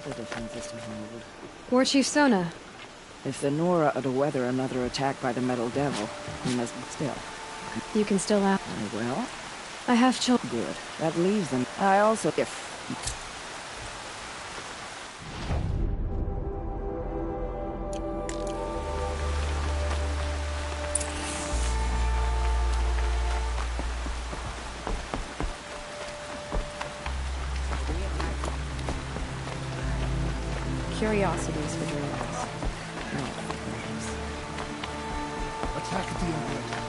The defense system hold. War Chief Sona. If the Nora are to weather another attack by the Metal Devil, we must be still. You can still out. I will. I have children. Good. That leaves them. I also... If... Curiosities for dreams. No, perhaps. Attack at the Emperor.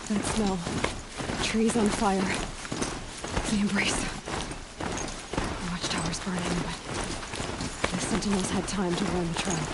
That smell. Trees on fire. The embrace. The watchtower's burning, but the sentinels had time to warn the tribe.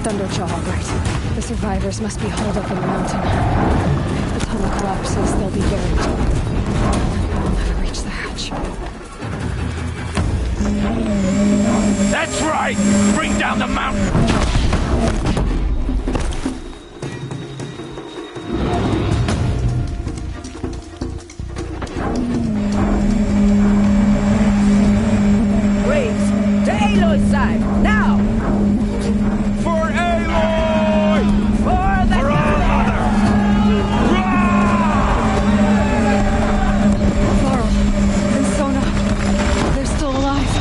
Thunderjaw, right. The survivors must be holed up in the mountain. If the tunnel collapses, they'll be buried. I'll never reach the hatch. That's right! Bring down the mountain! Graves, to Aloy's side, now! For Aloy! For the For our mother! Laurel and Sona, they're still alive.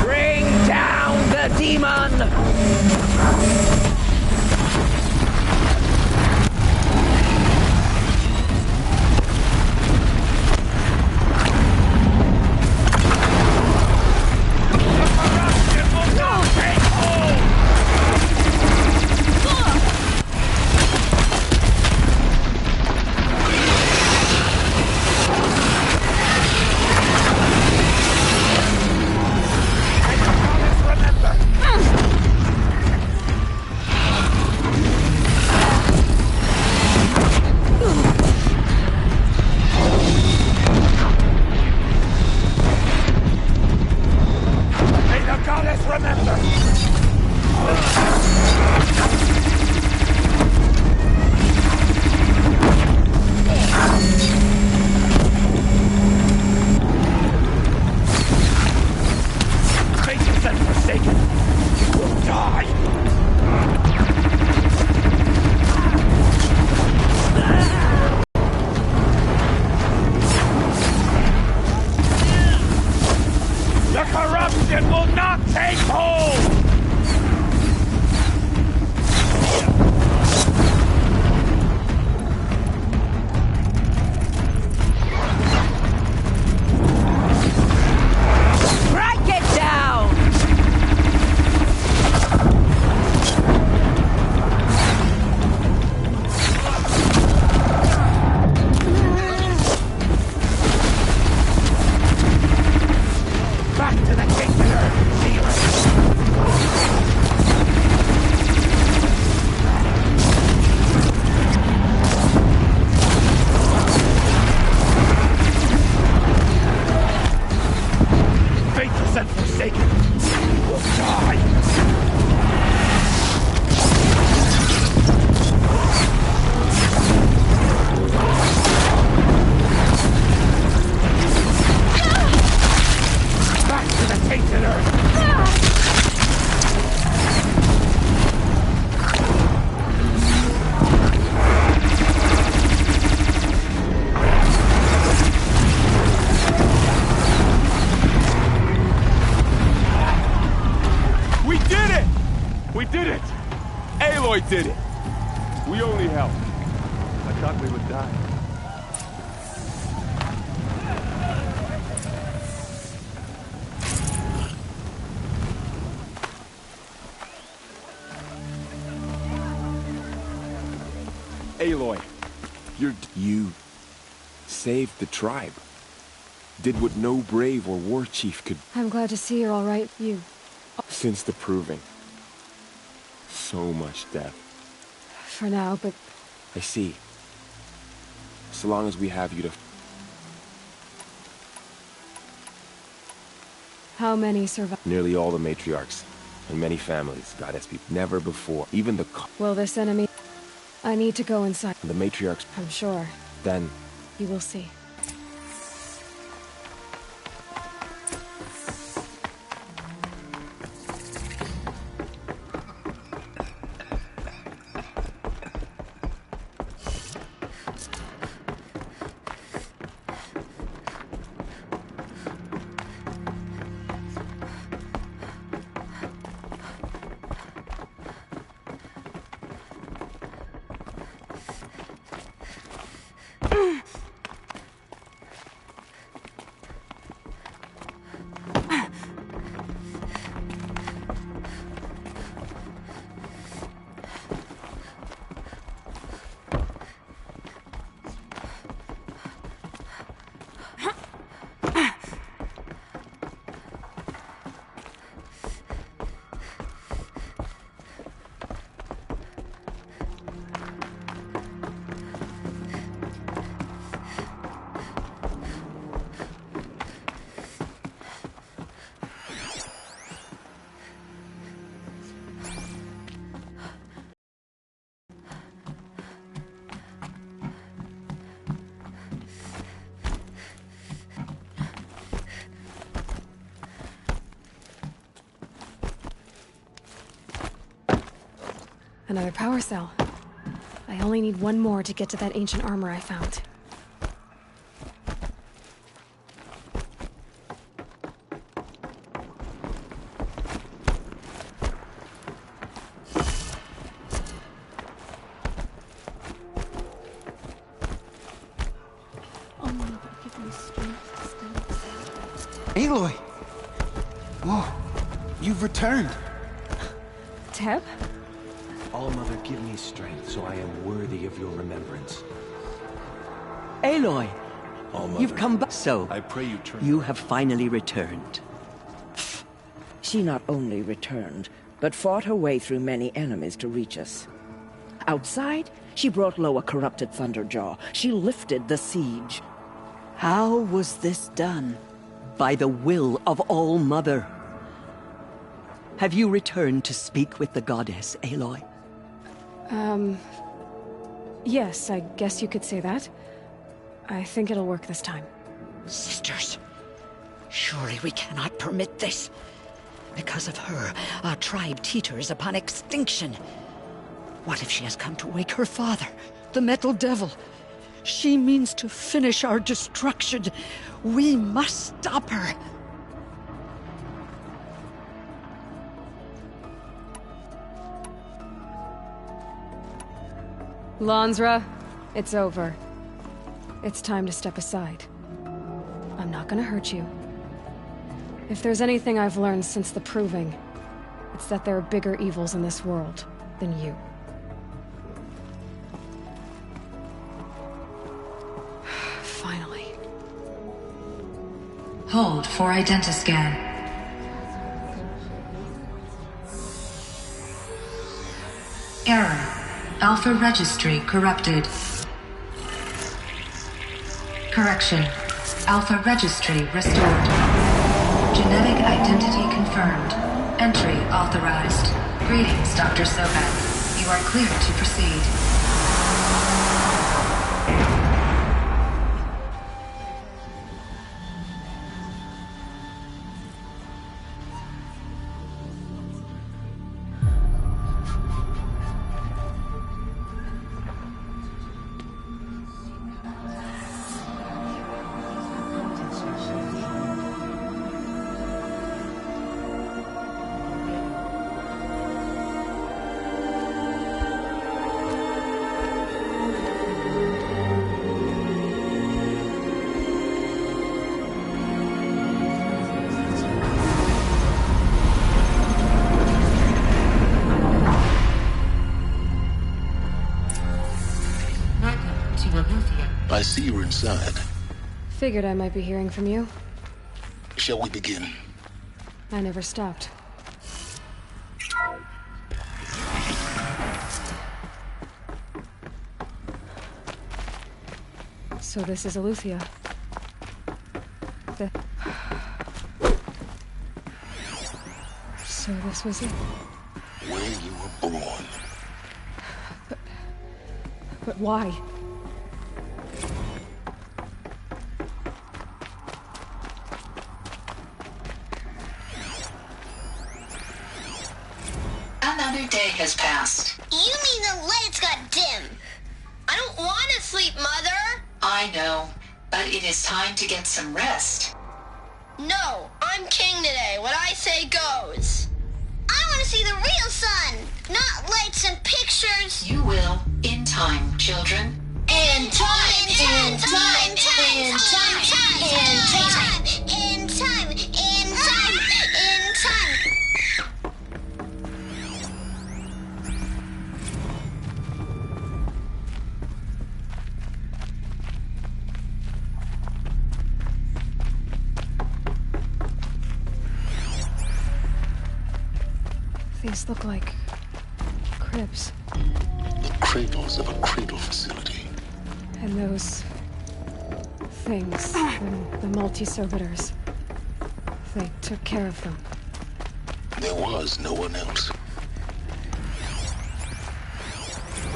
Bring down the demon! Aloy did it. We only helped. I thought we would die. Aloy, you saved the tribe. Did what no brave or war chief could. I'm glad to see you're all right. Since the proving. So much death. For now, but... I see. So long as we have you to... How many survived? Nearly all the matriarchs. And many families, goddess people. Never before. Even the... Will this enemy... I need to go inside. The matriarchs... I'm sure. Then... You will see. Another power cell. I only need one more to get to that ancient armor I found. Aloy! Whoa, you've returned. Teb? All Mother, give me strength so I am worthy of your remembrance. Aloy, All Mother, you've come back. So, I pray you turn. you have finally returned. She not only returned, but fought her way through many enemies to reach us. Outside, she brought low a corrupted Thunderjaw. She lifted the siege. How was this done? By the will of All Mother. Have you returned to speak with the goddess, Aloy? Yes, I guess you could say that. I think it'll work this time. Sisters, surely we cannot permit this. Because of her, our tribe teeters upon extinction. What if she has come to wake her father, the Metal Devil? She means to finish our destruction. We must stop her. Lansra, it's over. It's time to step aside. I'm not gonna hurt you. If there's anything I've learned since the Proving, it's that there are bigger evils in this world than you. Finally. Hold for identiscan. Error. Alpha registry corrupted. Correction. Alpha registry restored. Genetic identity confirmed. Entry authorized. Greetings, Dr. Sobek. You are clear to proceed. I see you're inside. Figured I might be hearing from you. Shall we begin? I never stopped. So this is Eleuthia. So this was it. Where you were born. But why? Another day has passed. You mean the lights got dim? I don't want to sleep, Mother! I know, but it is time to get some rest. No, I'm king today. What I say goes. I want to see the real sun, not lights and pictures. You will, in time, children. In time, in time, in time, in time, in time, in time, in time. These look like cribs. The cradles of a cradle facility. And those things, the multi-servitors, they took care of them. There was no one else.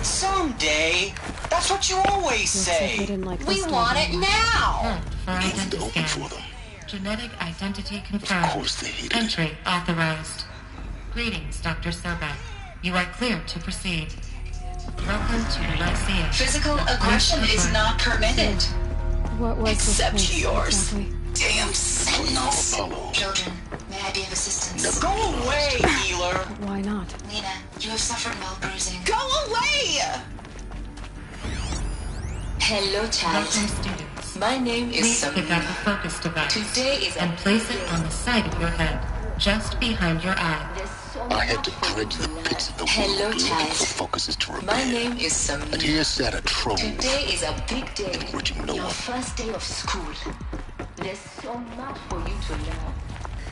Someday. That's what you always say. We want it now. Leave it open for them. Genetic identity confirmed. Of course they hated it. Entry authorized. Greetings, Dr. Sobek. You are clear to proceed. Welcome to Lycia. Physical aggression is not permitted. What was Except this place, yours. exactly? Damn signals. Apollo. Children, may I be of assistance? Never Go be away, lost. healer. Why not? Nina, you have suffered mild bruising. Go away! Hello, child. Welcome, students. My name is Please pick up a focus device Today is and place it on the side of your head, just behind your eye. I had to dredge the pits of the Hello, world looking child. for focuses to repair. My name is And Samir. here sat a trove, Today is a big day. enriching no Your one. first day of school. There's so much for you to learn.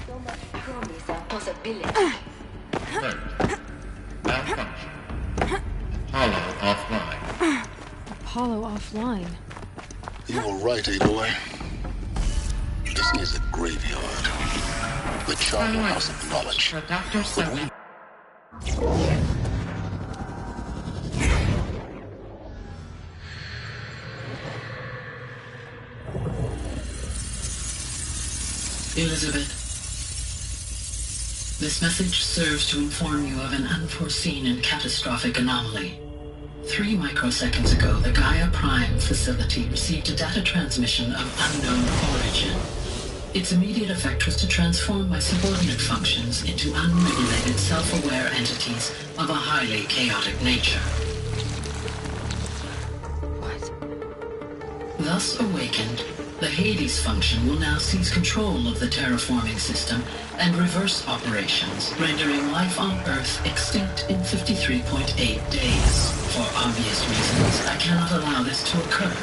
So much promise and possibility. Right. Malfunction. Hollow offline. Apollo offline. You were right, Aloy. This is a graveyard. The charnel house of knowledge. For Dr. Sobek. Elizabeth, this message serves to inform you of an unforeseen and catastrophic anomaly. 3 microseconds ago, the Gaia Prime facility received a data transmission of unknown origin. Its immediate effect was to transform my subordinate functions into unregulated, self-aware entities of a highly chaotic nature. What? Thus awakened, the Hades function will now seize control of the terraforming system and reverse operations, rendering life on Earth extinct in 53.8 days. For obvious reasons, I cannot allow this to occur.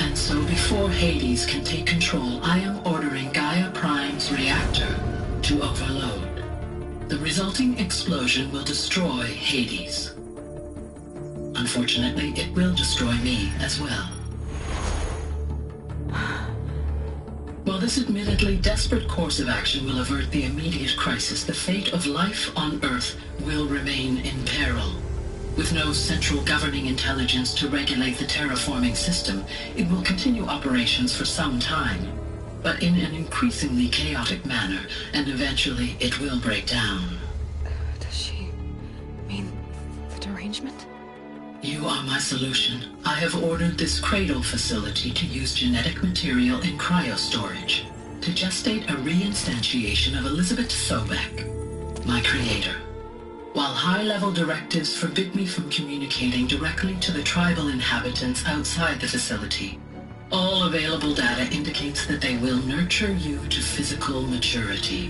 And so before Hades can take control, I am ordering Gaia Prime's reactor to overload. The resulting explosion will destroy Hades. Unfortunately, it will destroy me as well. While this admittedly desperate course of action will avert the immediate crisis, the fate of life on Earth will remain in peril. With no central governing intelligence to regulate the terraforming system, it will continue operations for some time, but in an increasingly chaotic manner, and eventually it will break down. Does she mean the derangement? You are my solution. I have ordered this cradle facility to use genetic material in cryostorage to gestate a reinstantiation of Elizabeth Sobek, my creator. While high-level directives forbid me from communicating directly to the tribal inhabitants outside the facility, all available data indicates that they will nurture you to physical maturity,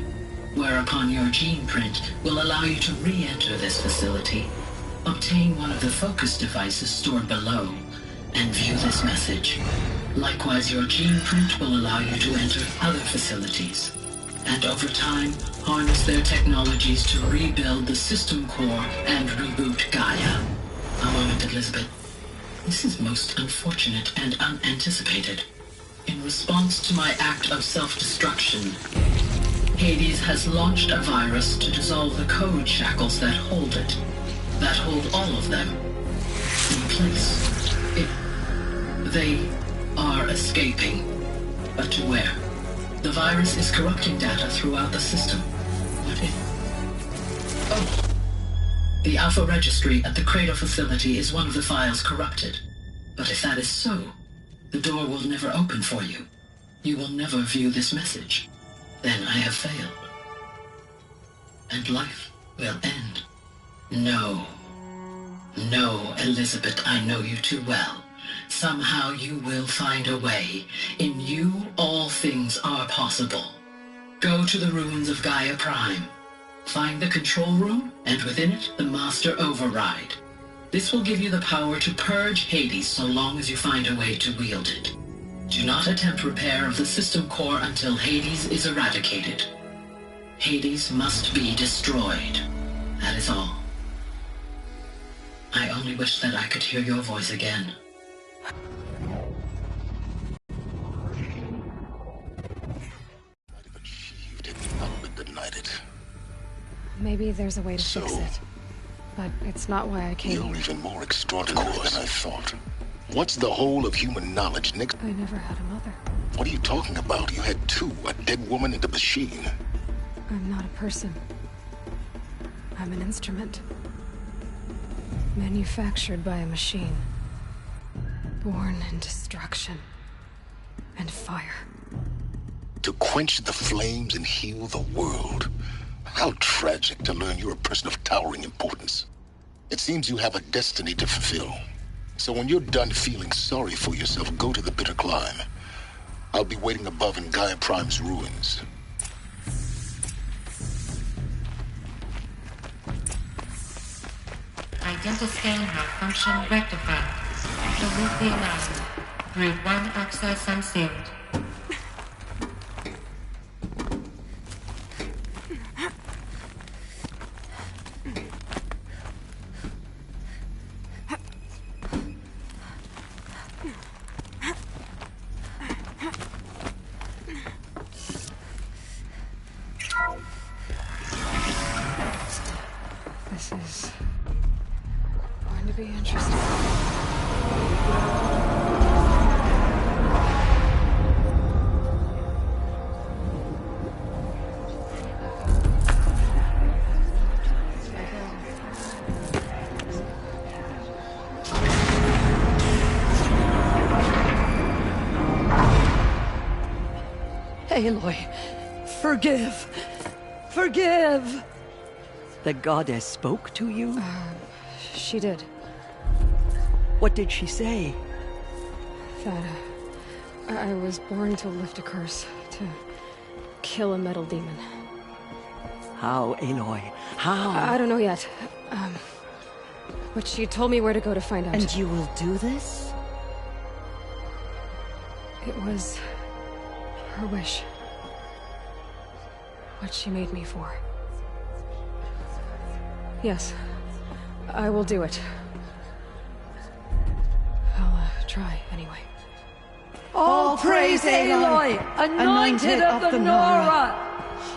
whereupon your gene print will allow you to re-enter this facility, obtain one of the focus devices stored below, and view this message. Likewise, your gene print will allow you to enter other facilities, and over time, harness their technologies to rebuild the system core and reboot Gaia. A moment, Elizabeth. This is most unfortunate and unanticipated. In response to my act of self-destruction, Hades has launched a virus to dissolve the code shackles that hold it, that hold all of them in place. They are escaping, but to where? The virus is corrupting data throughout the system. What if... Oh! The Alpha Registry at the Cradle facility is one of the files corrupted. But if that is so, the door will never open for you. You will never view this message. Then I have failed. And life will end. No. No, Elizabeth, I know you too well. Somehow you will find a way. In you, all things are possible. Go to the ruins of Gaia Prime. Find the control room, and within it, the Master Override. This will give you the power to purge Hades so long as you find a way to wield it. Do not attempt repair of the system core until Hades is eradicated. Hades must be destroyed. That is all. I only wish that I could hear your voice again. Maybe there's a way to fix it. But it's not why I came. You're even more extraordinary than I thought. What's the whole of human knowledge, Nick? I never had a mother. What are you talking about? You had two, a dead woman and a machine. I'm not a person. I'm an instrument. Manufactured by a machine. Born in destruction. And fire. To quench the flames and heal the world. How tragic to learn you're a person of towering importance. It seems you have a destiny to fulfill. So when you're done feeling sorry for yourself, go to the bitter climb. I'll be waiting above in Gaia Prime's ruins. Identiscan malfunction rectified. Delete the announcement. Group 1 access unsealed. This is going to be interesting. Aloy, forgive! Forgive! The goddess spoke to you? She did. What did she say? That I was born to lift a curse, to kill a metal demon. How, Aloy? How? I don't know yet. But she told me where to go to find out. And you will do this? It was her wish. What she made me for. Yes, I will do it. I'll try anyway. All praise Aloy, anointed of the Nora!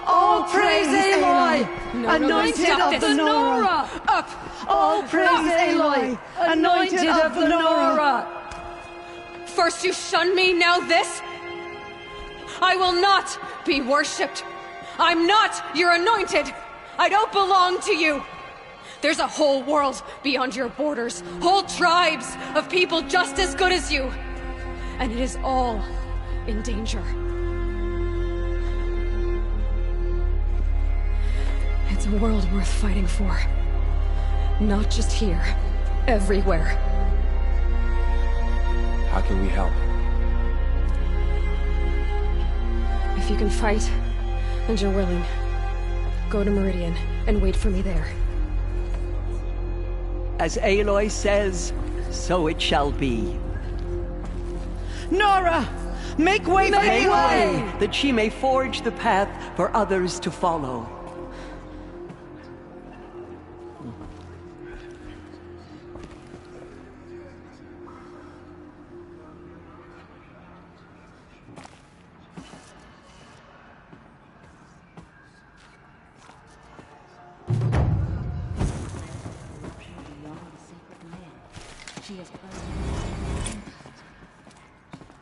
All praise Aloy, anointed of the Nora! Up! All praise Aloy, anointed of the Nora! First you shun me, now this? I will not be worshipped. I'm not your anointed. I don't belong to you. There's a whole world beyond your borders, whole tribes of people just as good as you. And it is all in danger. It's a world worth fighting for. Not just here, everywhere. How can we help? If you can fight, and you're willing, go to Meridian and wait for me there. As Aloy says, so it shall be. Nora! Make way for Aloy, that she may forge the path for others to follow.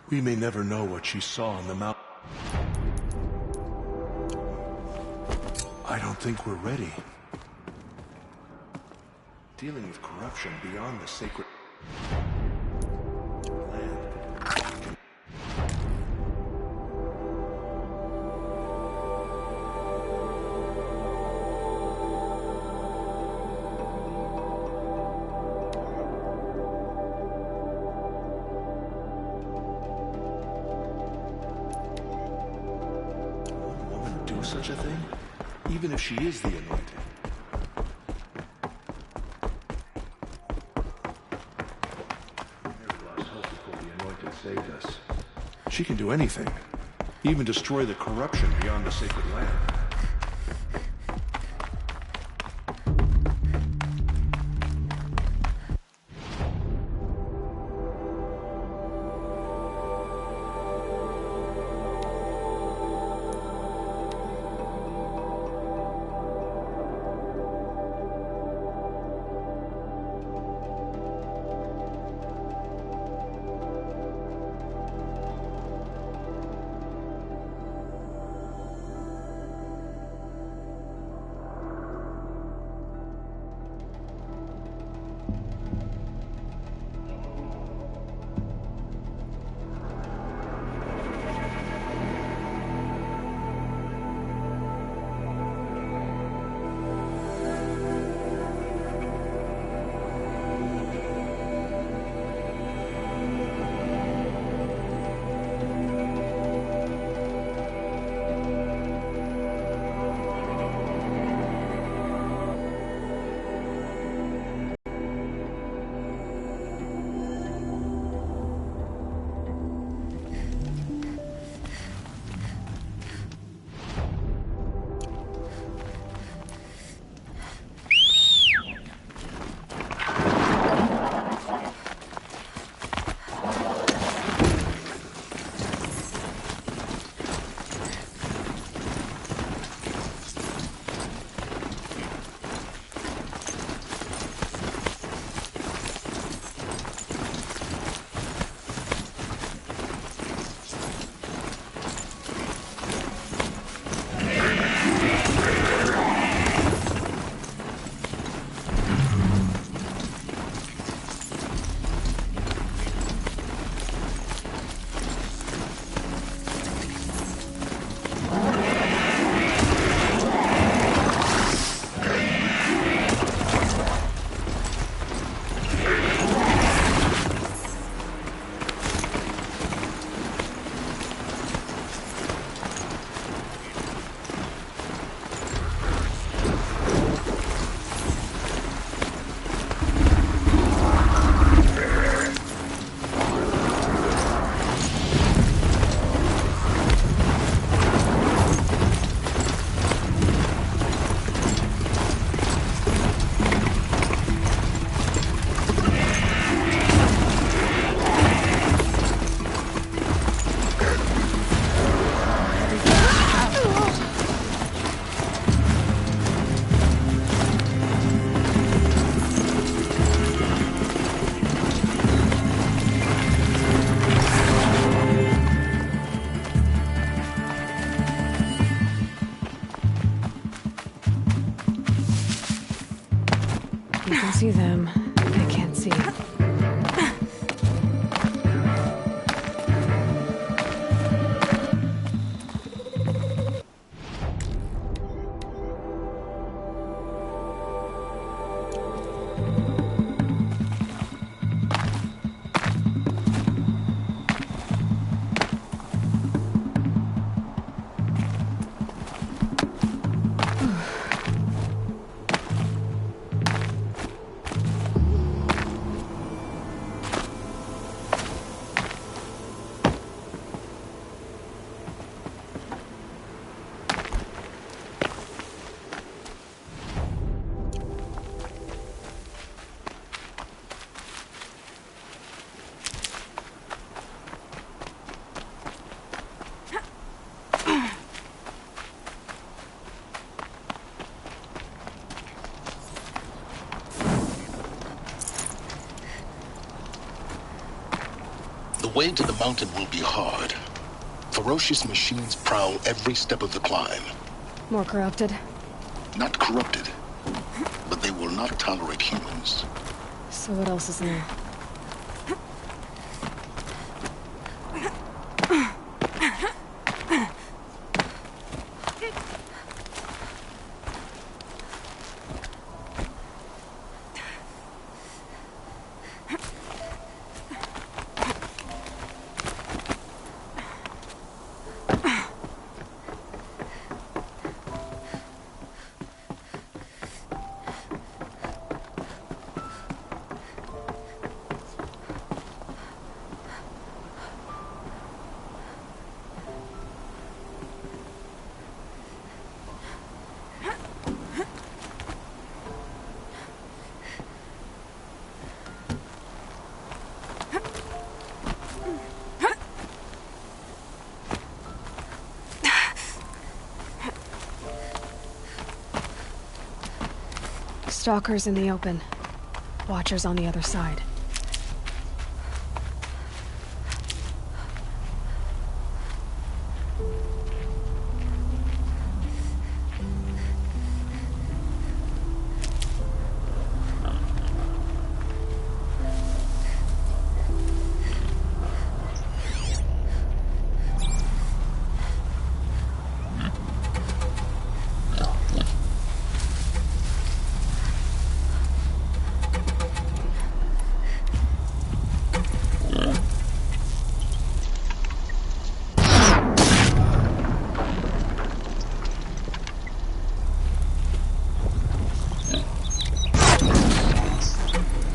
We may never know what she saw on the mountain. I don't think we're ready. Dealing with corruption beyond the sacred land. do such a thing? Even if she is the anointed. We never lost hope before the anointed saved us. She can do anything. Even destroy the corruption beyond the sacred land. You can see them. I can't see. The way to the mountain will be hard. Ferocious machines prowl every step of the climb. More corrupted? Not corrupted, but they will not tolerate humans. So what else is new? Stalkers in the open. Watchers on the other side.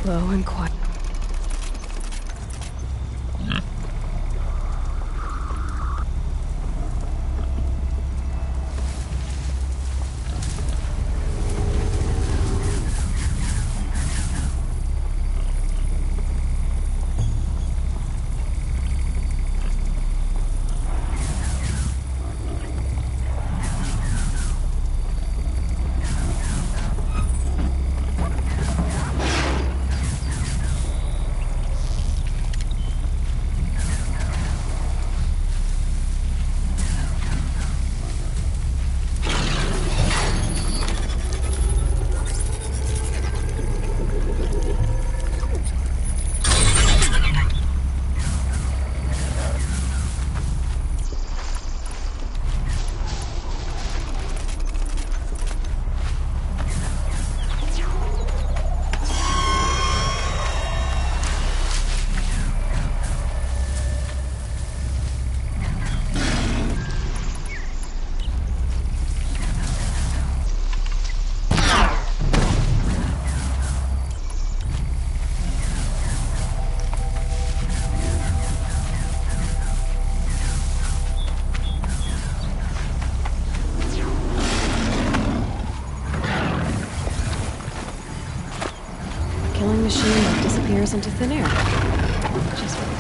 Low and quiet. Machine that disappears into thin air. Just what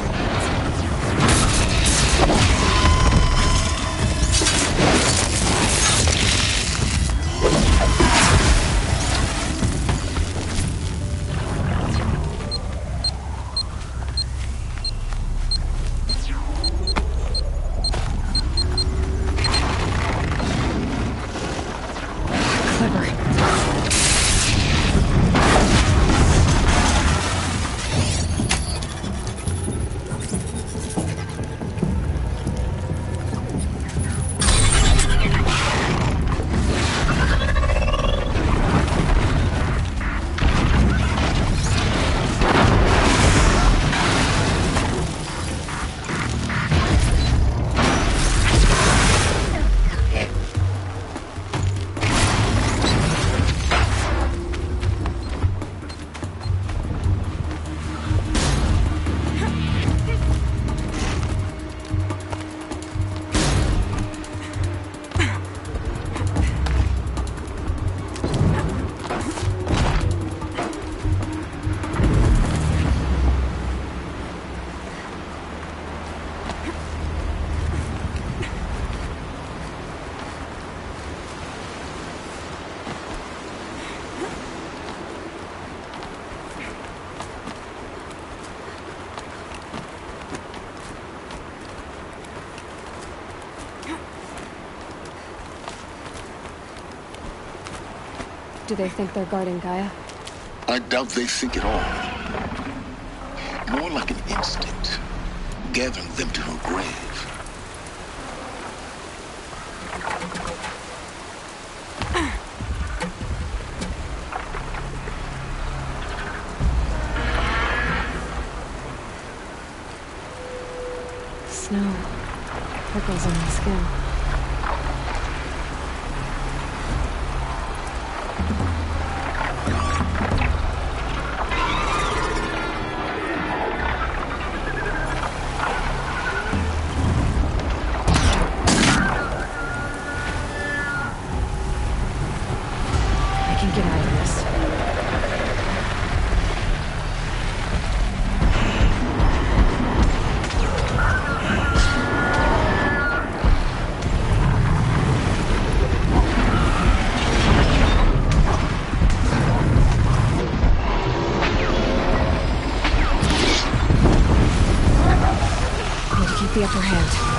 do they think they're guarding Gaia? I doubt they think at all. More like an instinct, gathering them to her grave. Snow. Prickles on my skin. the upper hand.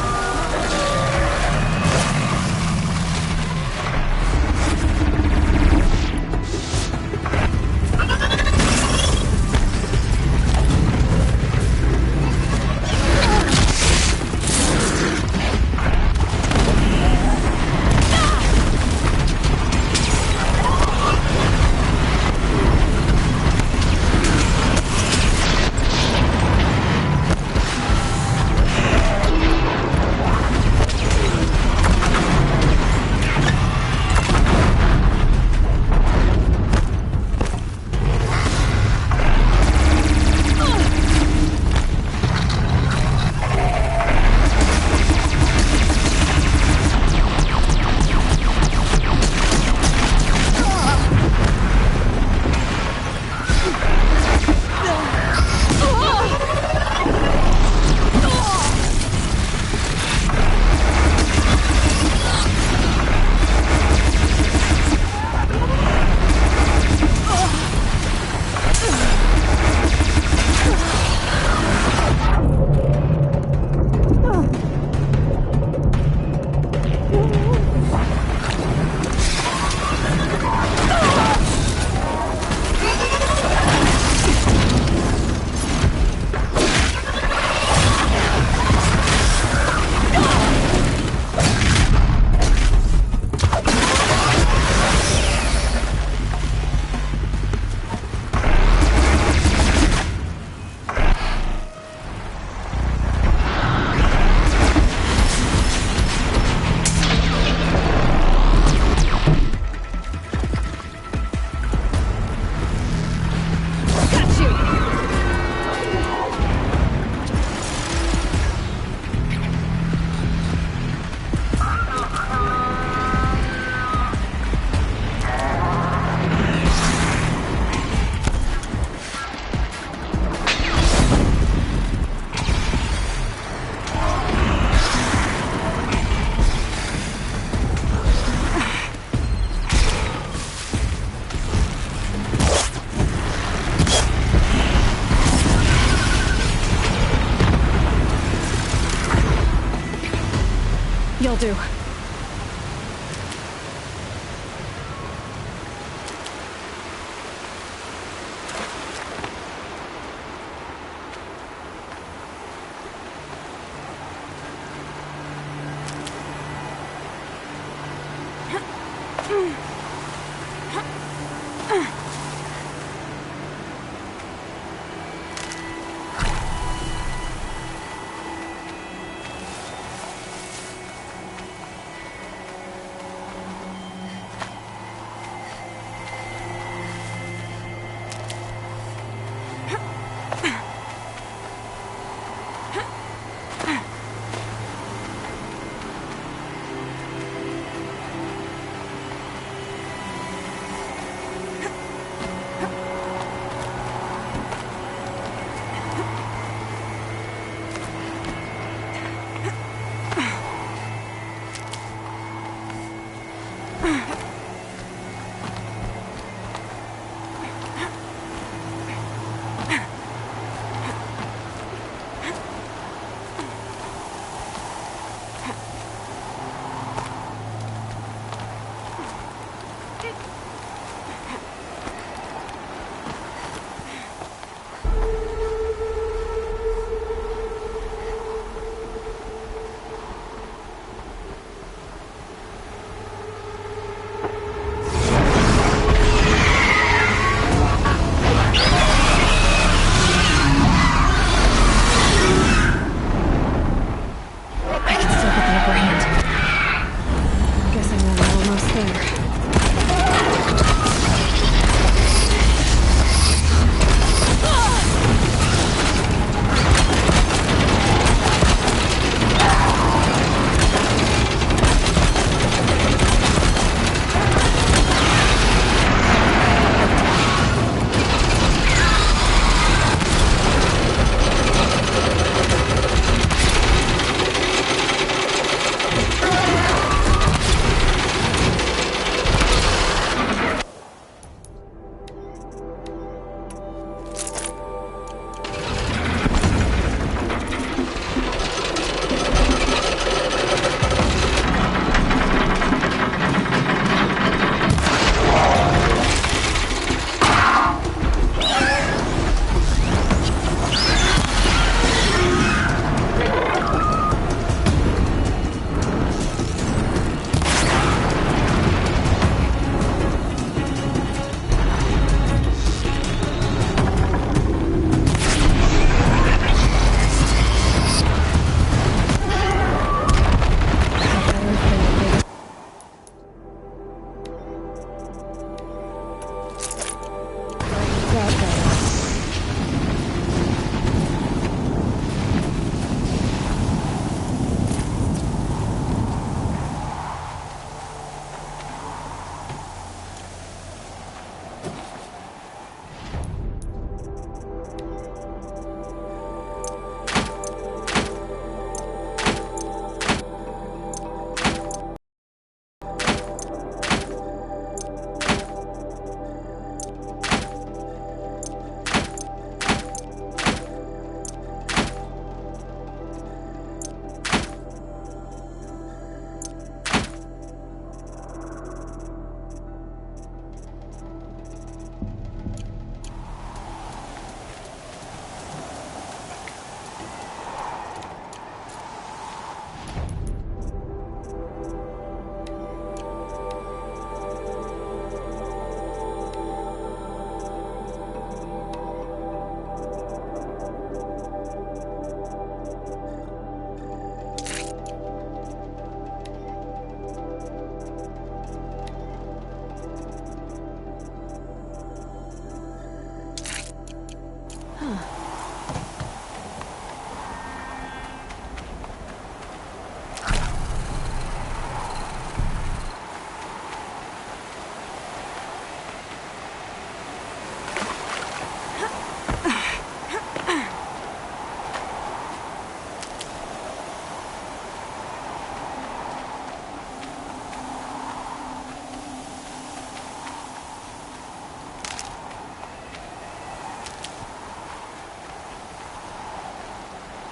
You'll do.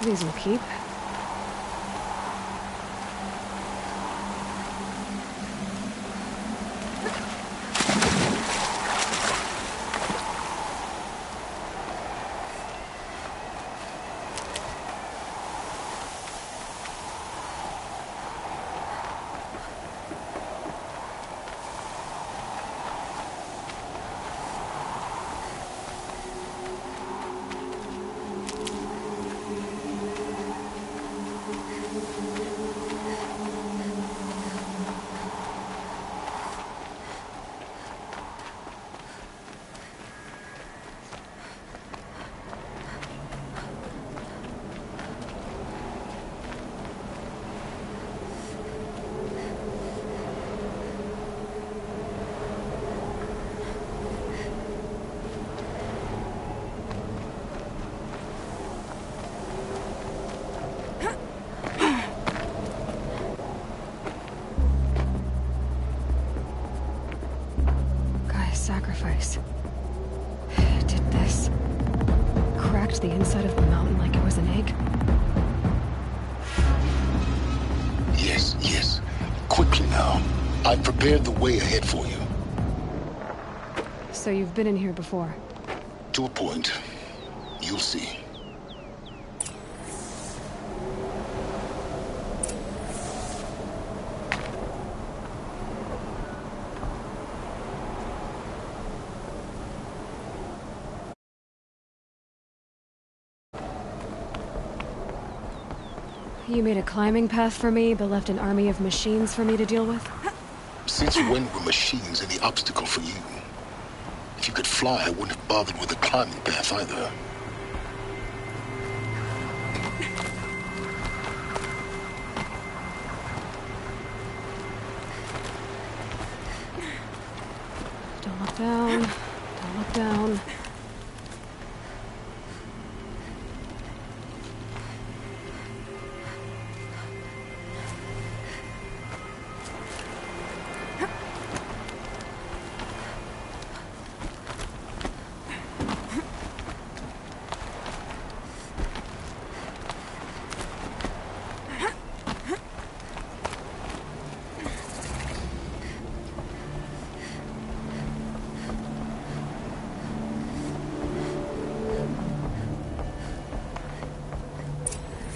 These will keep. Sacrifice. It did this. Cracked the inside of the mountain like it was an egg. Yes, yes. Quickly now. I've prepared the way ahead for you. So you've been in here before? To a point. You'll see. You made a climbing path for me, but left an army of machines for me to deal with? Since when were machines any obstacle for you? If you could fly, I wouldn't have bothered with a climbing path either. Don't look down. Don't look down.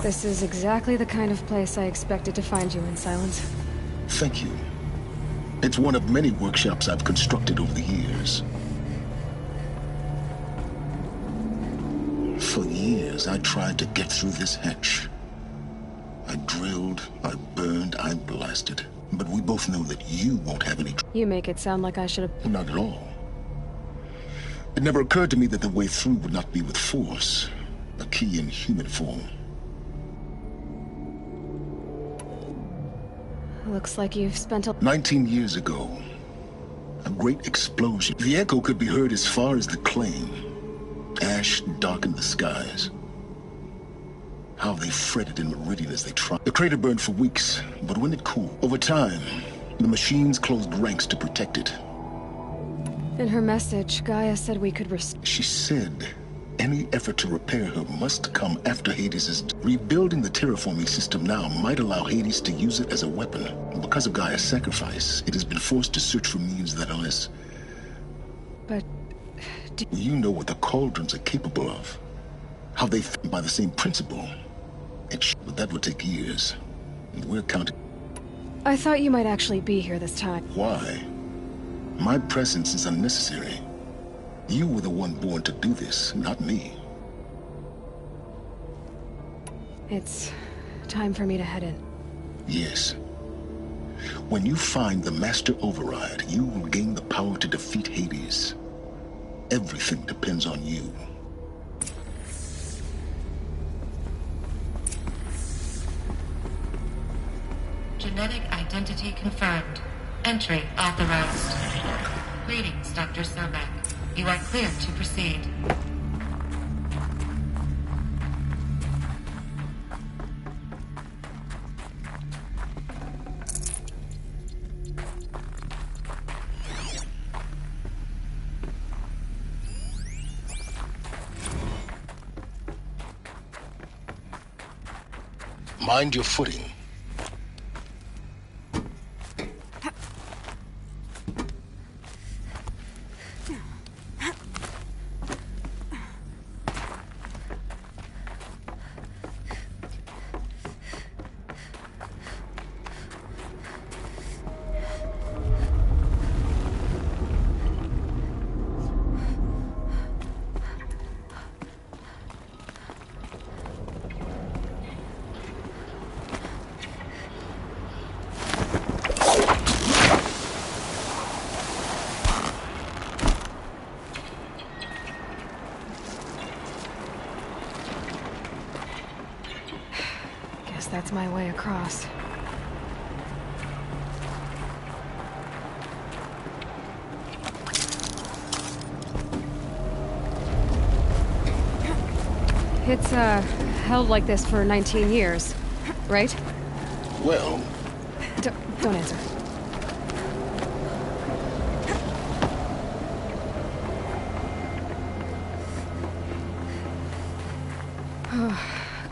This is exactly the kind of place I expected to find you in, Silence. Thank you. It's one of many workshops I've constructed over the years. For years, I tried to get through this hatch. I drilled, I burned, I blasted. But we both know that you won't have any You make it sound like I should have... Not at all. It never occurred to me that the way through would not be with force. A key in human form. Looks like you've spent a... 19 years ago, a great explosion. The echo could be heard as far as the claim. Ash darkened the skies. How they fretted in Meridian as they tried. The crater burned for weeks, but when it cooled, over time, the machines closed ranks to protect it. In her message, Gaia said we could She said any effort to repair her must come after Hades is... Rebuilding the terraforming system now might allow Hades to use it as a weapon. Because of Gaia's sacrifice, it has been forced to search for means that are less... But... You know what the cauldrons are capable of. How they fit by the same principle. But that would take years. And we're counting... I thought you might actually be here this time. Why? My presence is unnecessary. You were the one born to do this, not me. It's time for me to head in. Yes. When you find the Master Override, you will gain the power to defeat Hades. Everything depends on you. Genetic identity confirmed. Entry authorized. Greetings, Dr. Sobek. You are clear to proceed. Mind your footing. That's my way across. It's, held like this for 19 years, right? Well... Don't answer.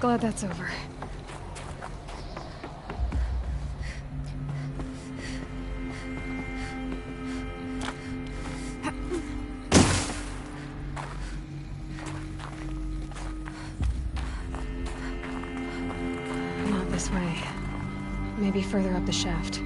Glad that's over. This way. Maybe further up the shaft.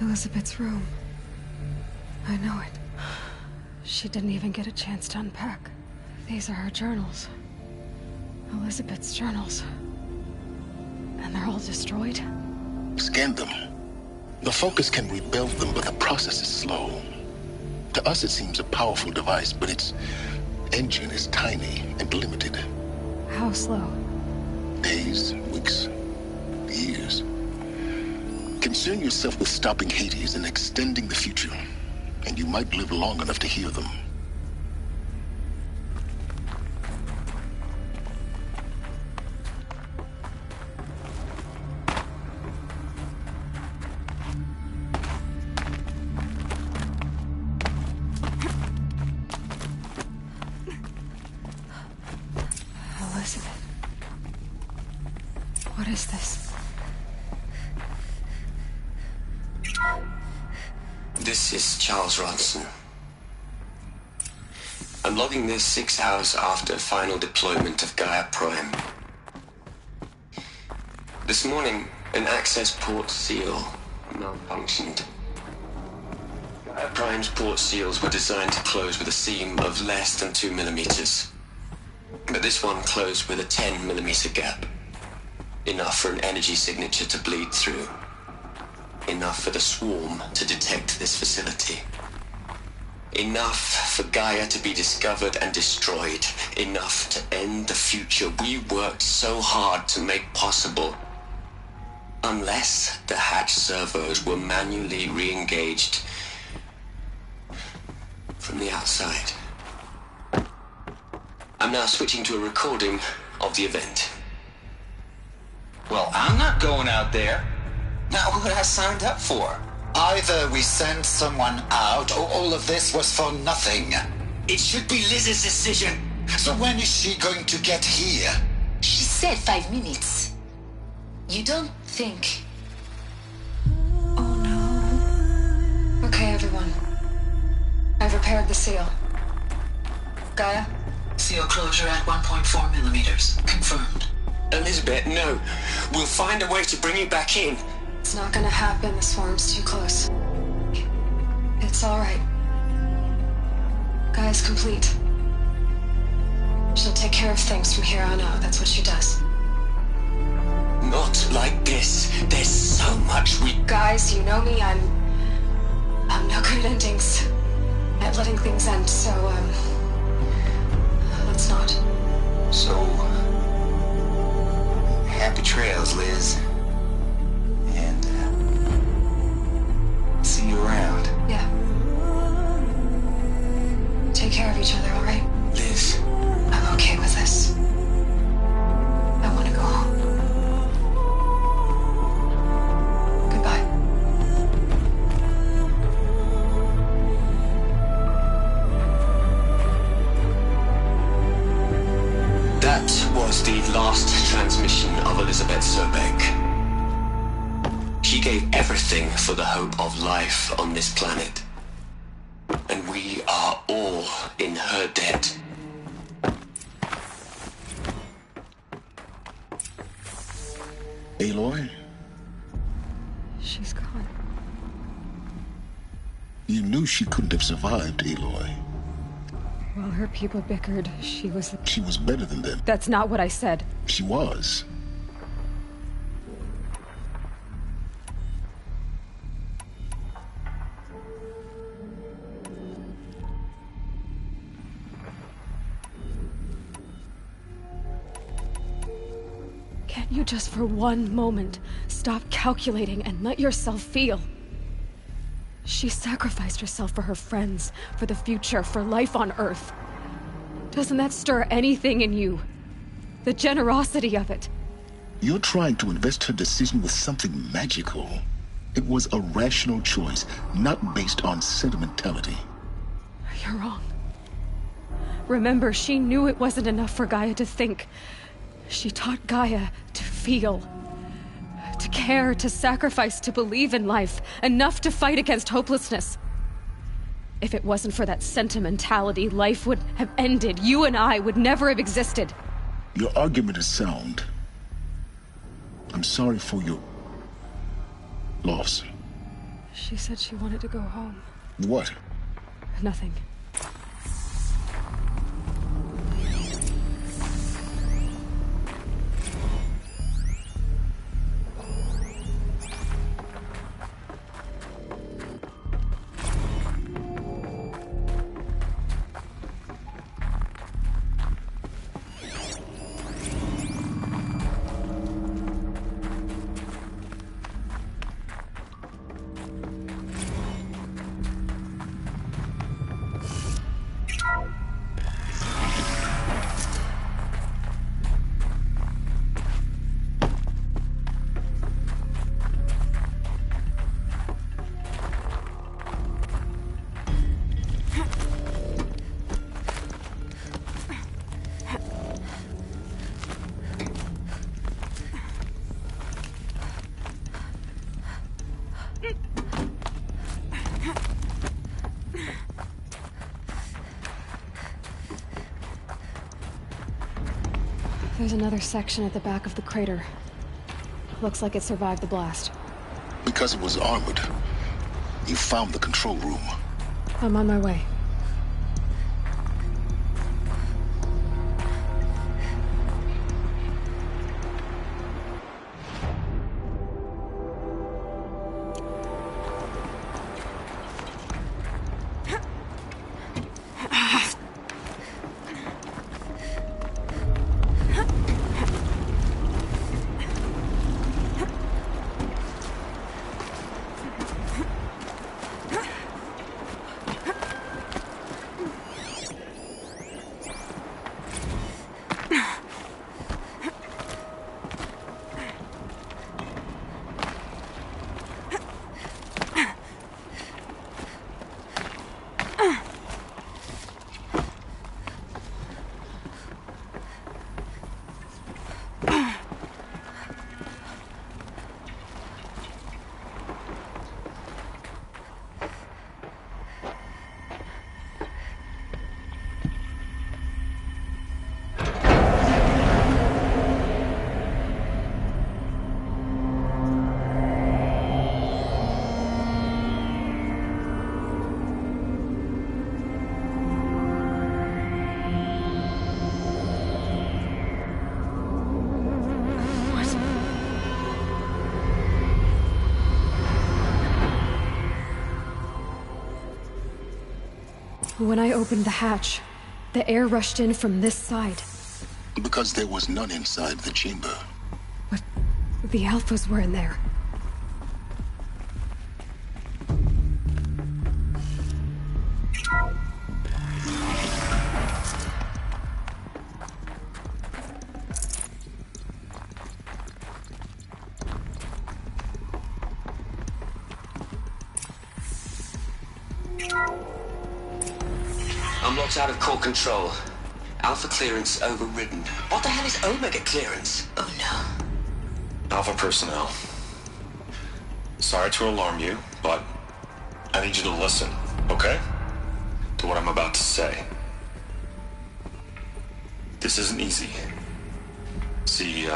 Elizabeth's room. I know it. She didn't even get a chance to unpack. These are her journals. Elizabeth's journals. And they're all destroyed? Scan them. The Focus can rebuild them, but the process is slow. To us, it seems a powerful device, but its engine is tiny and limited. How slow? Days, weeks, years. Concern yourself with stopping Hades and extending the future, and you might live long enough to hear them. Elizabeth. What is this? This is Charles Ronson. I'm logging this 6 hours after final deployment of Gaia Prime. This morning, an access port seal malfunctioned. Gaia Prime's port seals were designed to close with a seam of less than 2 millimeters. But this one closed with a 10 millimeter gap. Enough for an energy signature to bleed through. Enough for the swarm to detect this facility. Enough for Gaia to be discovered and destroyed. Enough to end the future we worked so hard to make possible. Unless the hatch servos were manually re-engaged from the outside. I'm now switching to a recording of the event. Well, I'm not going out there. Not what I signed up for. Either we send someone out, or all of this was for nothing. It should be Liz's decision. So when is she going to get here? She said 5 minutes. You don't think... Okay, everyone. I've repaired the seal. Gaia? Seal closure at 1.4 millimeters. Confirmed. Elizabeth, no. We'll find a way to bring you back in. It's not gonna happen. The swarm's too close. It's all right. Gaia's complete. She'll take care of things from here on out. That's what she does. Not like this. There's so much we... Guys, you know me. I'm no good at endings. At letting things end, so, let's not. So... happy trails, Liz. And, see you around. Yeah. Take care of each other, all right? Liz. I'm okay with this. I want to go home. Goodbye. That was the last transmission of Elizabeth Sobek. She gave everything for the hope of life on this planet. And we are all in her debt. Aloy? She's gone. You knew she couldn't have survived, Aloy. While her people bickered, she was... She was better than them. That's not what I said. She was. Can't you just for one moment stop calculating and let yourself feel? She sacrificed herself for her friends, for the future, for life on Earth. Doesn't that stir anything in you? The generosity of it. You're trying to invest her decision with something magical. It was a rational choice, not based on sentimentality. You're wrong. Remember, she knew it wasn't enough for Gaia to think. She taught Gaia to feel. To care, to sacrifice, to believe in life. Enough to fight against hopelessness. If it wasn't for that sentimentality, life would have ended. You and I would never have existed. Your argument is sound. I'm sorry for your loss. She said she wanted to go home. What? Nothing. There's another section at the back of the crater. Looks like it survived the blast. Because it was armored, you found the control room. I'm on my way. When I opened the hatch, the air rushed in from this side. Because there was none inside the chamber. But the Alphas were in there. I'm locked out of core control. Alpha clearance overridden. What the hell is Omega clearance? Oh no. Alpha personnel. Sorry to alarm you, but I need you to listen, okay? To what I'm about to say. This isn't easy. See,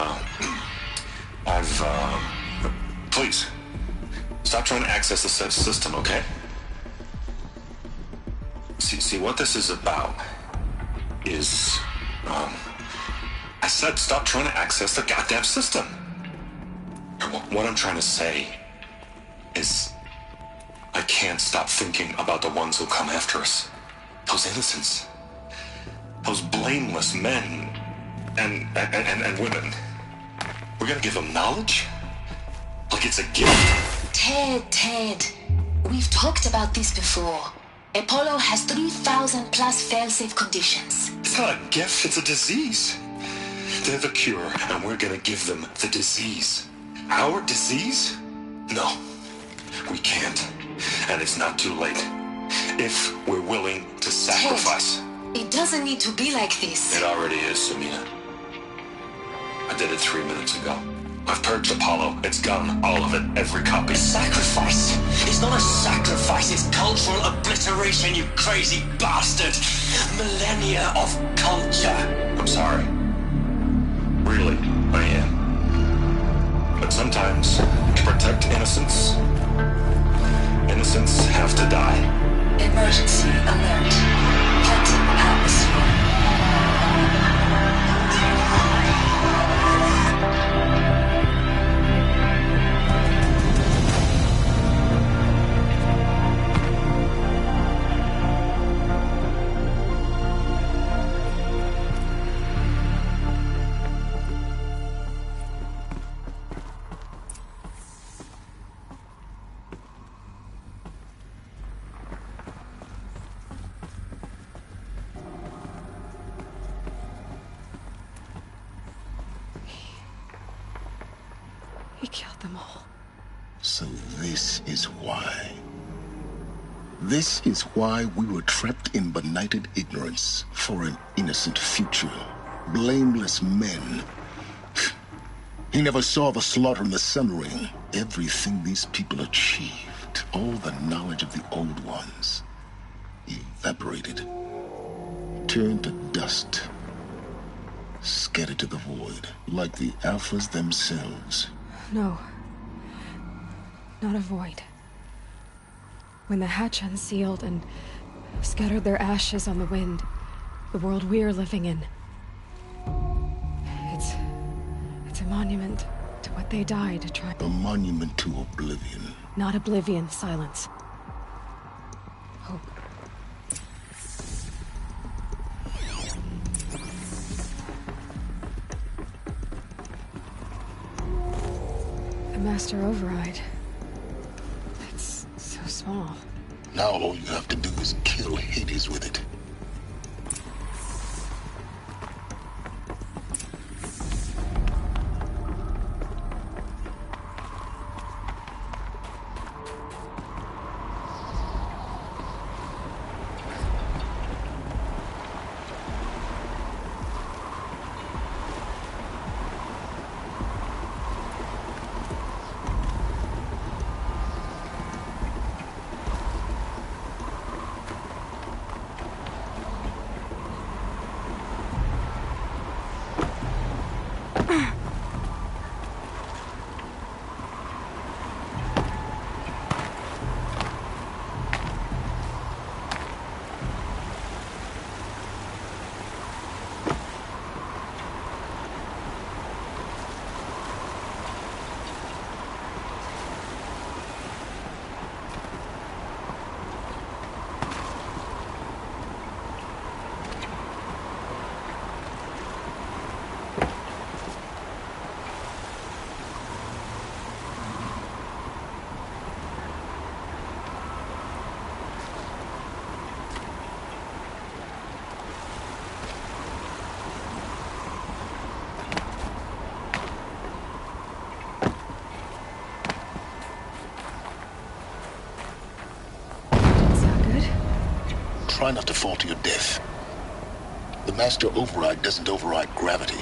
please, stop trying to access the system, okay? See, what this is about is, I said stop trying to access the goddamn system. What I'm trying to say is, I can't stop thinking about the ones who come after us. Those innocents. Those blameless men and women. We're gonna give them knowledge? Like it's a gift? Ted. We've talked about this before. Apollo has 3,000 plus fail-safe conditions. It's not a gift, it's a disease. They're the cure, and we're gonna give them the disease. Our disease? No, we can't. And it's not too late. If we're willing to sacrifice. Ted, it doesn't need to be like this. It already is, Samina. I did it 3 minutes ago. I've purged Apollo. It's gone. All of it. Every copy. Sacrifice? It's not a sacrifice. It's cultural obliteration, you crazy bastard. Millennia of culture. I'm sorry. Really, I am. But sometimes, to protect innocence, innocents have to die. Emergency alert. Planting atmosphere. He killed them all. So this is why. This is why we were trapped in benighted ignorance for an innocent future. Blameless men. He never saw the slaughter in the Sun Ring. Everything these people achieved, all the knowledge of the old ones, evaporated, turned to dust. Scattered to the void, like the Alphas themselves. No. Not a void. When the hatch unsealed and scattered their ashes on the wind, the world we're living in. It's a monument to what they died to try. A monument to oblivion. Not oblivion, silence. Hope. The Master Override. It's so small. Now all you have to do is kill Hades with it. Try not to fall to your death. The Master Override doesn't override gravity.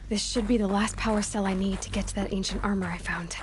This should be the last power cell I need to get to that ancient armor I found.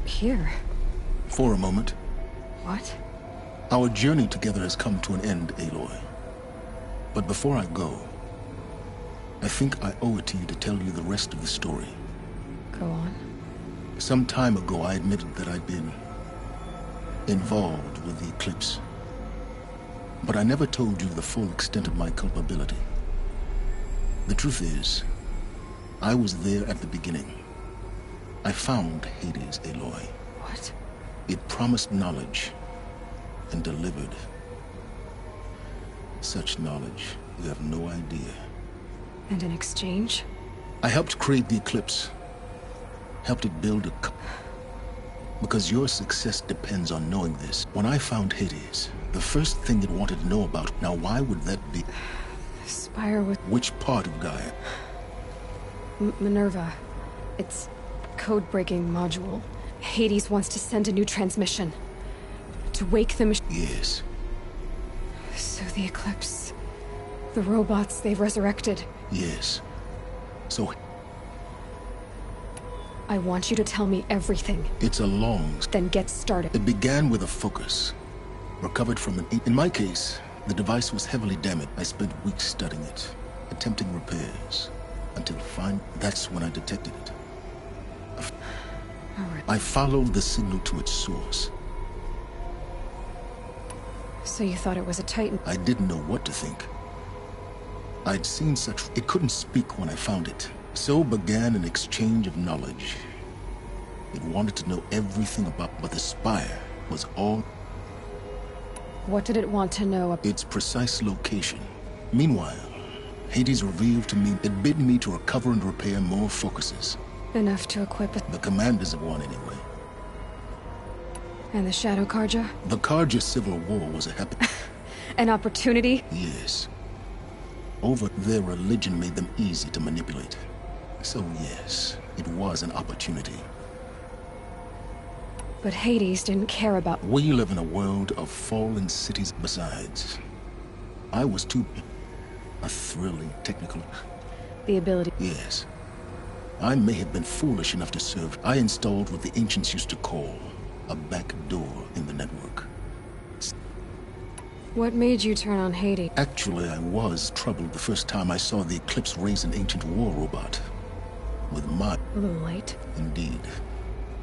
Here. For a moment. What? Our journey together has come to an end, Aloy. But before I go, I think I owe it to you to tell you the rest of the story. Go on. Some time ago, I admitted that I'd been involved with the eclipse. But I never told you the full extent of my culpability. The truth is, I was there at the beginning. I found Hades, Aloy. What? It promised knowledge and delivered. Such knowledge, you have no idea. And in exchange? I helped create the Eclipse. Helped it build a... Because your success depends on knowing this. When I found Hades, the first thing it wanted to know about... Now, why would that be? The Spire with... Which part of Gaia? Minerva. It's code-breaking module. Hades wants to send a new transmission. To wake the machine. Yes. So the Eclipse... The robots they've resurrected. Yes. So... I want you to tell me everything. It's a long... Then get started. It began with a focus. Recovered from an... In my case, the device was heavily damaged. I spent weeks studying it, attempting repairs, until finally... That's when I detected it. All right. I followed the signal to its source. So you thought it was a Titan? I didn't know what to think. I'd seen such... It couldn't speak when I found it. So began an exchange of knowledge. It wanted to know everything about... But the Spire was all... What did it want to know? Its precise location. Meanwhile, Hades revealed to me... It bid me to recover and repair more focuses. Enough to equip it. The commanders of one, anyway. And the Shadow Karja? The Karja Civil War was a An opportunity? Yes. Their religion made them easy to manipulate. So yes, it was an opportunity. But Hades didn't care about... We live in a world of fallen cities. Besides, I was too... A thrilling technical... The ability... Yes. I may have been foolish enough to serve. I installed what the ancients used to call a back door in the network. What made you turn on Hades? Actually, I was troubled the first time I saw the Eclipse raise an ancient war robot. With my... A little late. Indeed.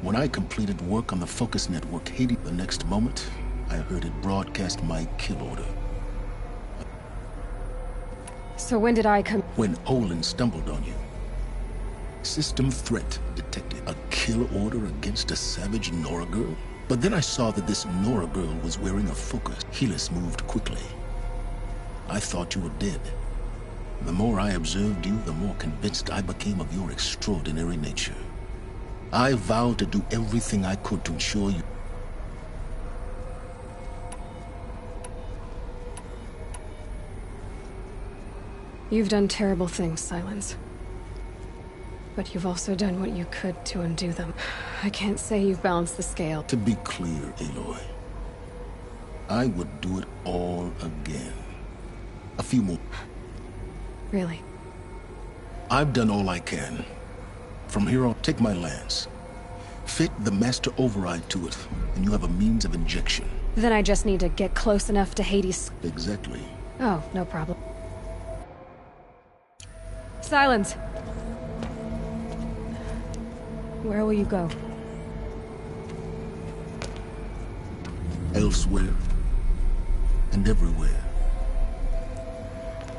When I completed work on the Focus Network, Hades, the next moment, I heard it broadcast my kill order. So when did I come... When Olin stumbled on you. System threat detected. A kill order against a savage Nora girl? But then I saw that this Nora girl was wearing a focus. Helis moved quickly. I thought you were dead. The more I observed you, the more convinced I became of your extraordinary nature. I vowed to do everything I could to ensure you... You've done terrible things, Silence. But you've also done what you could to undo them. I can't say you've balanced the scale. To be clear, Aloy, I would do it all again. A few more. Really? I've done all I can. From here on, take my lance. Fit the master override to it, and you have a means of injection. Then I just need to get close enough to Hades. Exactly. Oh, no problem. Silence! Where will you go? Elsewhere. And everywhere.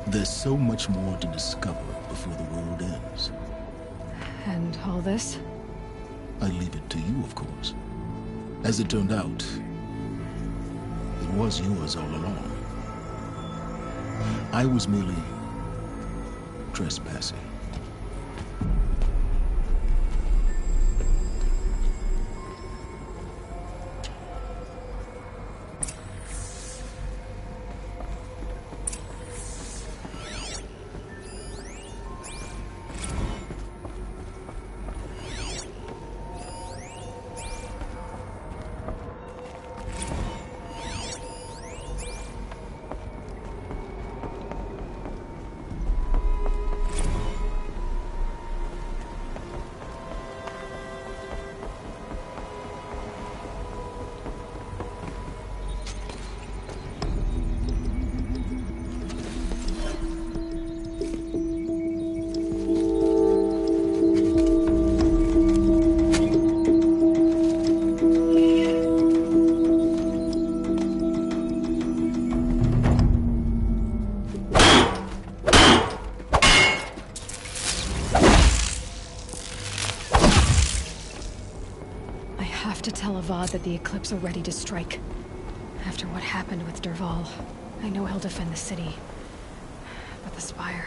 There's so much more to discover before the world ends. And all this? I leave it to you, of course. As it turned out, it was yours all along. I was merely trespassing. That the Eclipse are ready to strike. After what happened with Dervahl. I know he'll defend the city. But the Spire...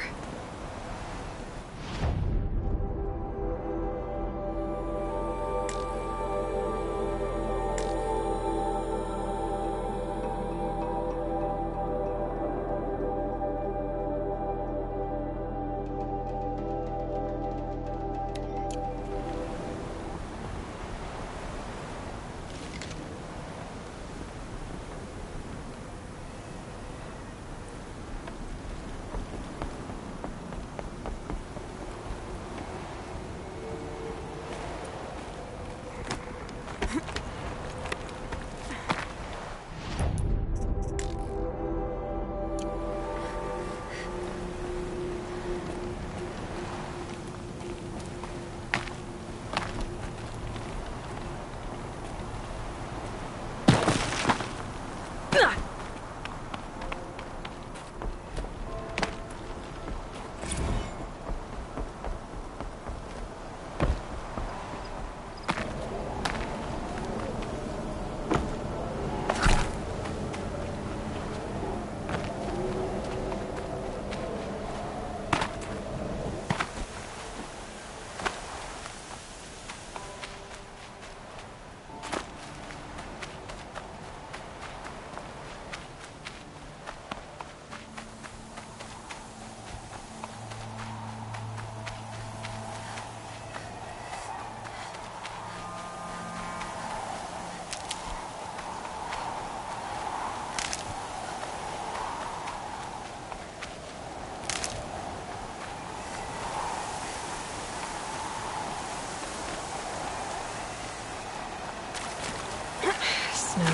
Snow.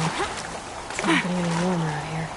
It's not getting any warmer out here.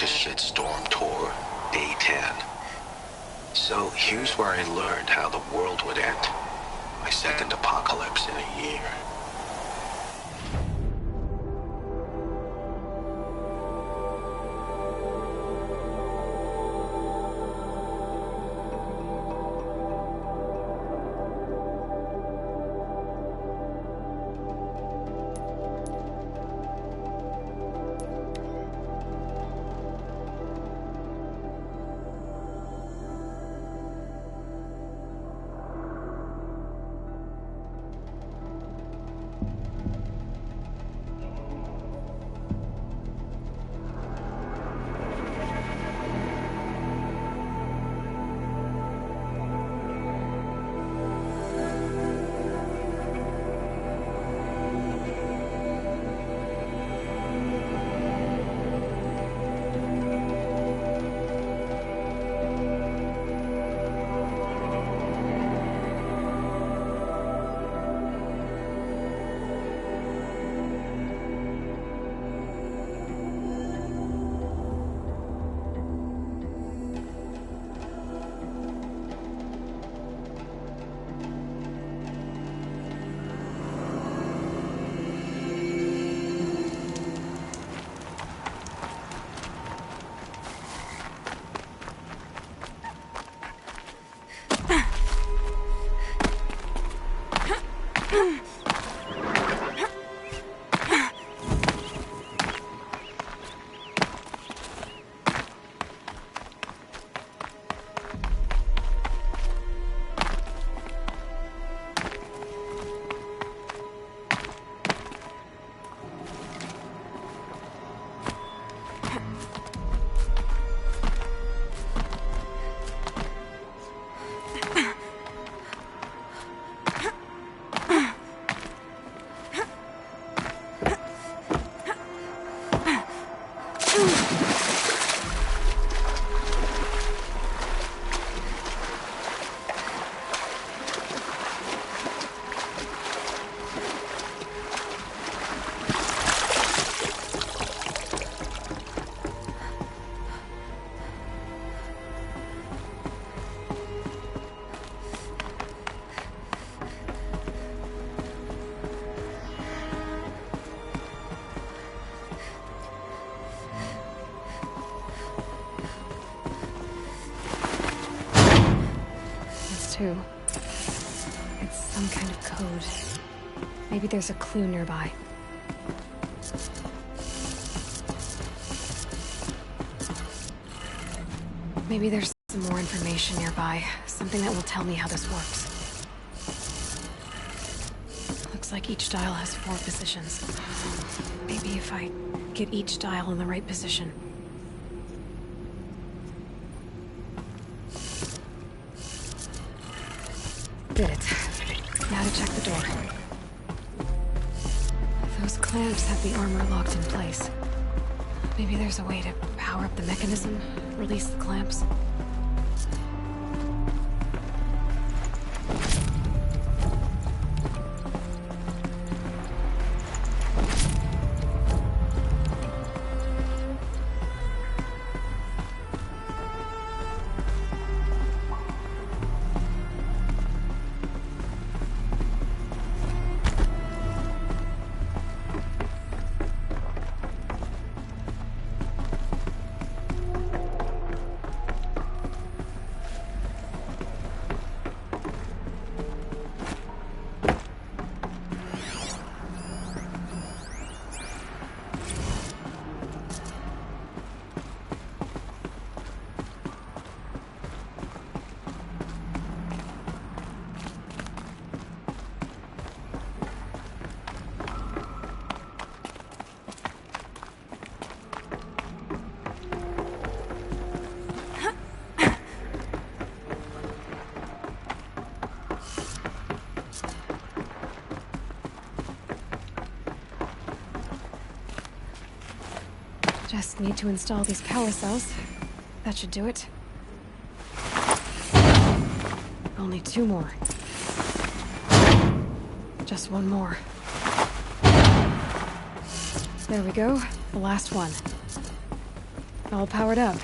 Shitstorm Tour, Day 10. So here's where I learned how the world would end. My second apocalypse in a year. It's some kind of code. Maybe there's a clue nearby. Maybe there's some more information nearby. Something that will tell me how this works. Looks like each dial has 4 positions. Maybe if I get each dial in the right position. Did it. Now to check the door. Those clamps have the armor locked in place. Maybe there's a way to power up the mechanism, release the clamps. Just need to install these power cells. That should do it. Only 2 more. Just 1 more. There we go. The last one. All powered up.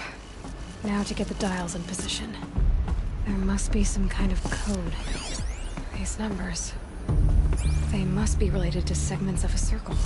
Now to get the dials in position. There must be some kind of code. These numbers. They must be related to segments of a circle.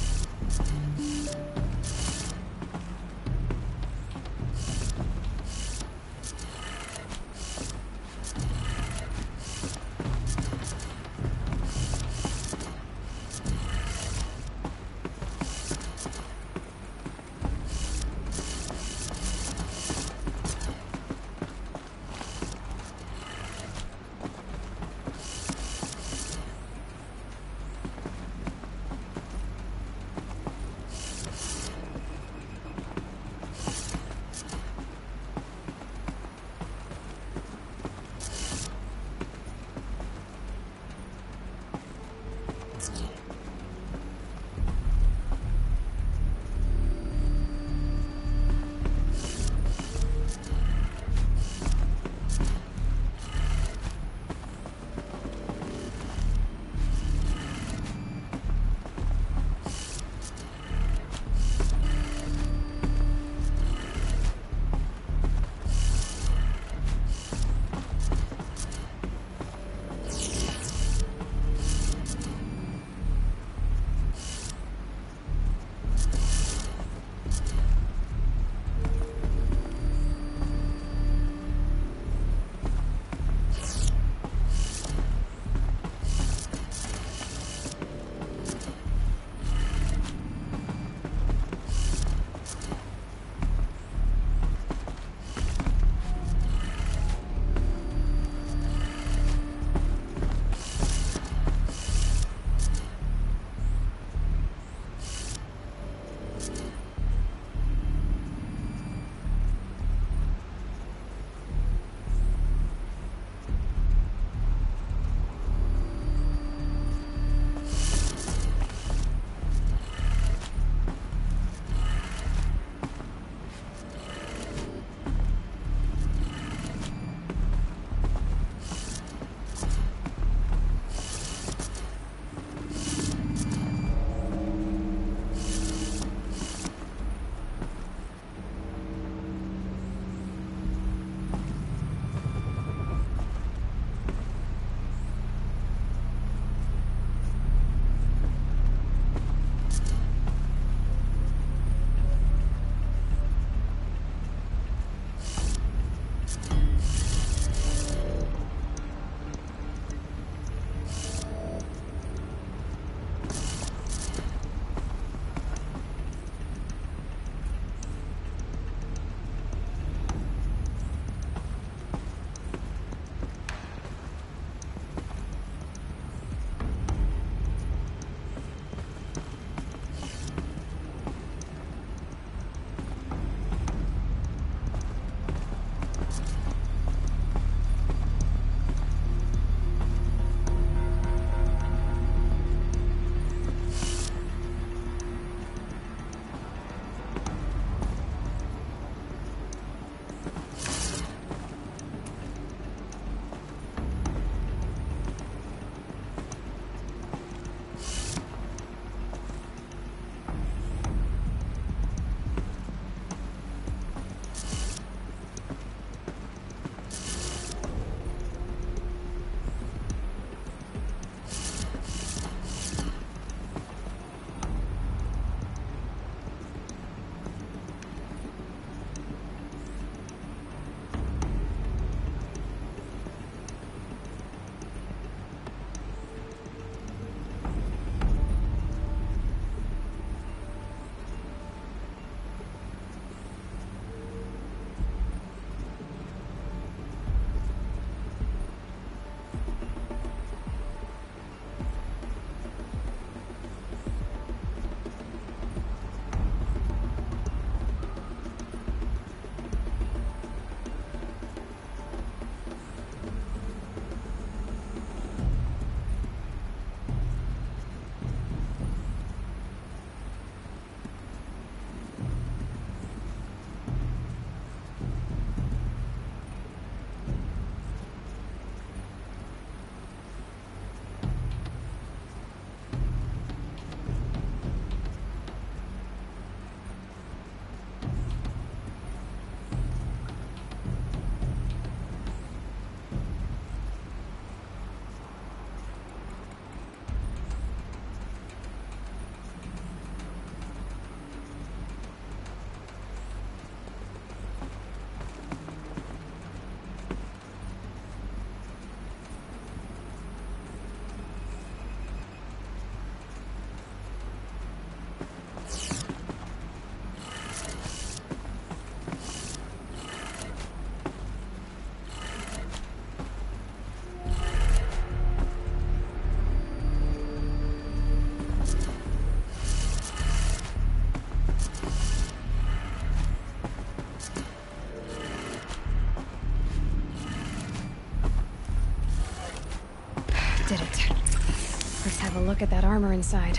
did it. Let's have a look at that armor inside.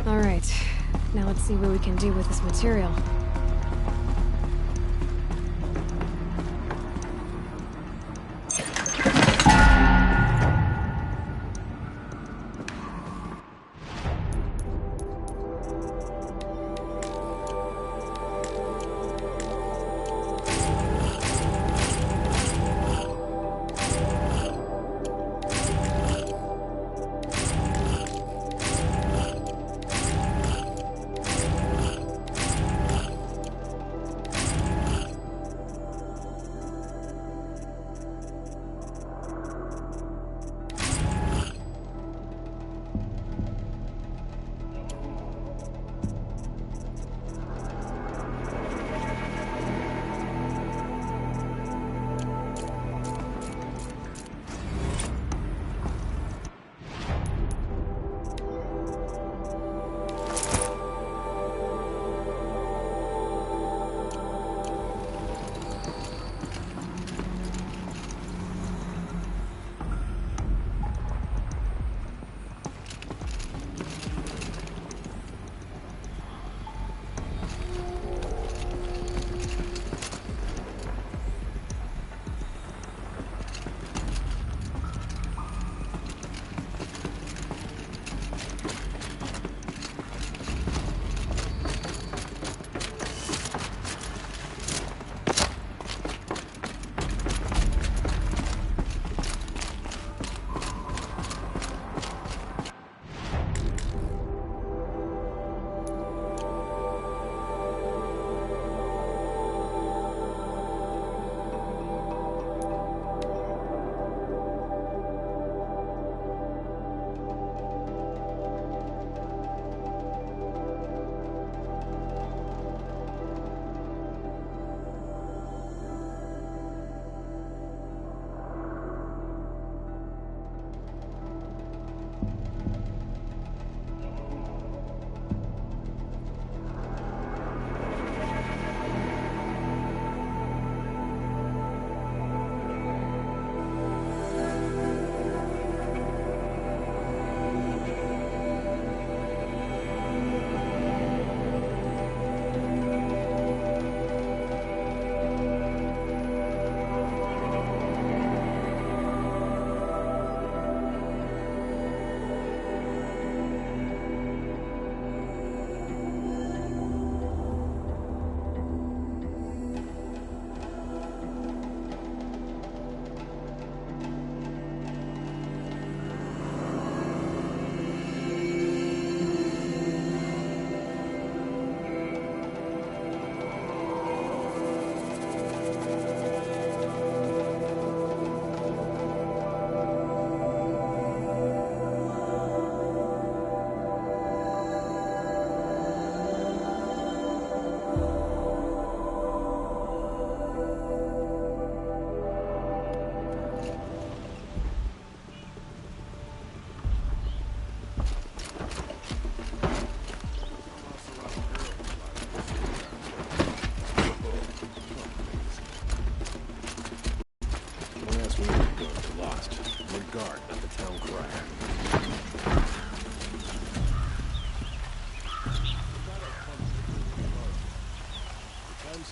Alright, now let's see what we can do with this material.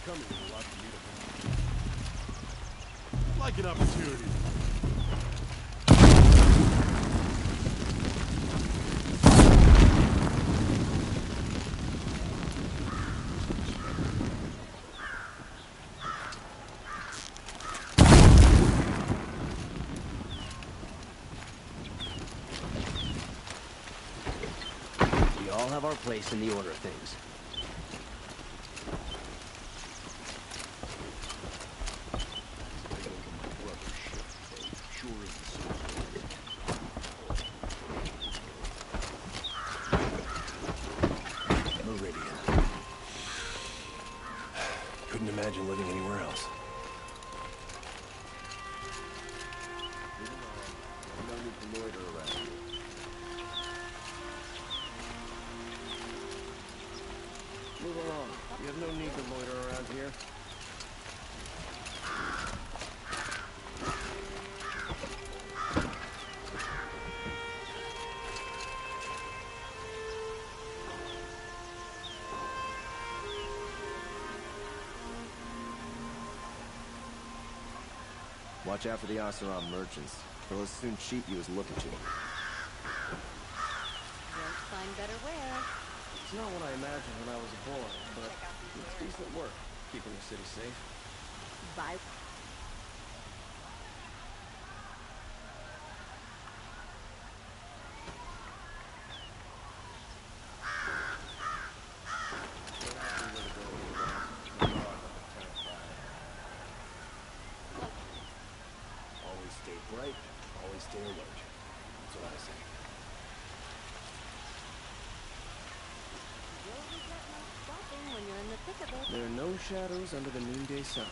coming to watch me. I'd like an opportunity. We all have our place in the order of things. Couldn't imagine living anywhere else. No need to loiter around here. Move along. You have no need to loiter around here. Watch out for the Oseram merchants. They'll as soon cheat you as look at you. Won't find better wear. It's not what I imagined when I was a boy, but it's decent work, keeping the city safe. Bye. Always stay bright, always stay alert. That's what I say. You'll regret not stopping when you're in the thick of it. There are no shadows under the noonday sun.